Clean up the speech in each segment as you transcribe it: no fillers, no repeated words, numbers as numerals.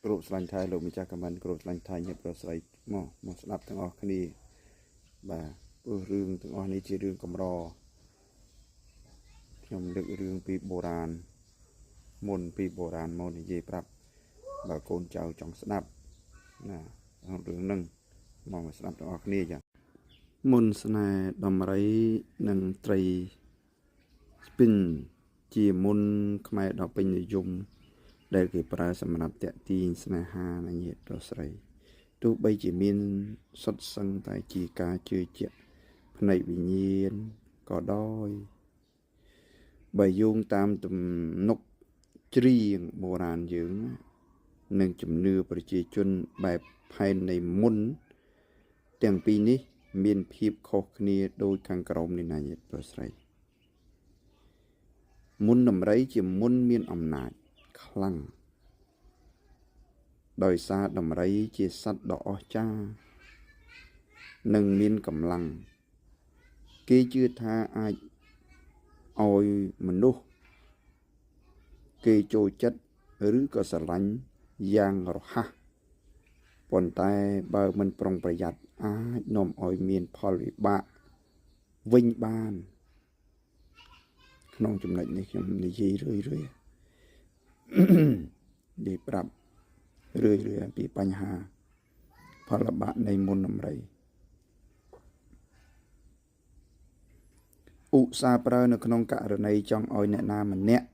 group selain Thai លោកម្ចាស់ខមមិន group ស្លាញ់ Thai ញាតិប្រុសស្រីមកស្ដាប់ទាំងអស់គ្នាបាទព្រោះរឿងទាំងអស់នេះជារឿងកម្រខ្ញុំលើករឿងពីបុរាណមុនពីបុរាណមកនិយាយប្រាប់បើកូនចៅចង់ស្ដាប់ណារឿងហ្នឹងមកស្ដាប់ទាំងអស់គ្នាចាមុនស្នេហ៍ដំរីនិងត្រីស្ពីនជាមុនខ្មែរដ៏ពេញនិយមដែលគេប្រើសម្រាប់តាក់ទាញស្នេហានៃញាតិប្រុសស្រីទោះបីជាមានសុទ្ធសឹងតែជាការជឿជាក់ផ្នែកវិញ្ញាណក៏ដោយបើយោងតាមទំនុកច្រៀងបុរាណយើងនិងជំនឿប្រជាជនបែបផែននៃមុនទាំងពីរនេះមានភាពខុសគ្នាដោយខាងក្រោមនេះណាញាតិប្រុសស្រីមុនដំរីជាមុនមានអំណាចខ្លាំងដោយសារដំរីជាសត្វដ៏អស្ចារ្យនិងមានកម្លាំងគេជឿថាអាចឲ្យមនុស្សគេចូលចិត្តឬក៏ស្រឡាញ់យ៉ាងរហ័សប៉ុន្តែបើមិនប្រុងប្រយ័ត្នអាចនាំឲ្យមានផលវិបាកវិញបានក្នុងចំណុចនេះខ្ញុំនិយាយរឿយនិយាយប្រាប់រឿយអំពីបញ្ហាផលវិបាកនៃមុនដំរីឧស្សាហ៍ប្រើនៅក្នុងករណីចង់ឲ្យអ្នកណាម្នាក់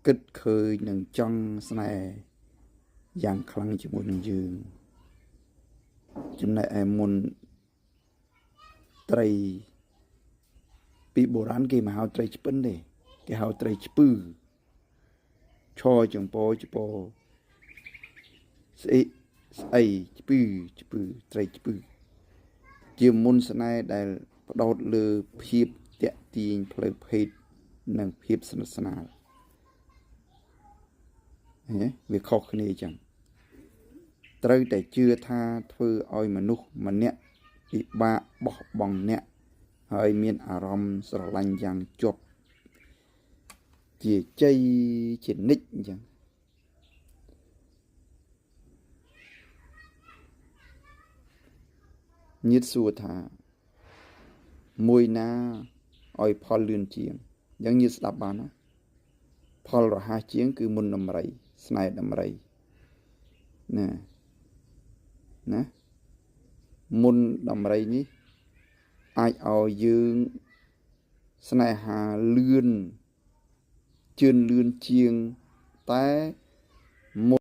គិតឃើញនិងចង់ស្នេហ៍យ៉ាងខ្លាំងជាមួយនឹងយើងចំណែកឯមុនត្រីពីបុរាណគេមកហៅត្រីឆ្ពិនទេគេហៅត្រីឆ្ពឺឈរចង្ពោចពោស្អីឆ្ពឺត្រីឆ្ពឺជាមុនស្នេហ៍ដែលផ្ដោតលើភាពតាក់ទាញផ្លូវភេទនិងភាពស្និទ្ធស្នាលវាខុសគ្នាអញ្ចឹងត្រូវតែជឿថាធ្វើឲ្យមនុស្សម្នាក់ពិបាកបោះបង់អ្នកហើយមានអារម្មណ៍ស្រឡាញ់យ៉ាងជាប់ជាជ័យជានិច្ចអញ្ចឹងញាតិសួរថាមួយណាឲ្យផលលឿនជាងយ៉ាងញាតិស្ដាប់បានណាផលរហ័សជាងគឺមុនដំរីស្នេហ៍ដំរីណាមុនដំរីនេះអាចឲ្យយើងស្នេហាលឿនជឿនលឿនជាងតែ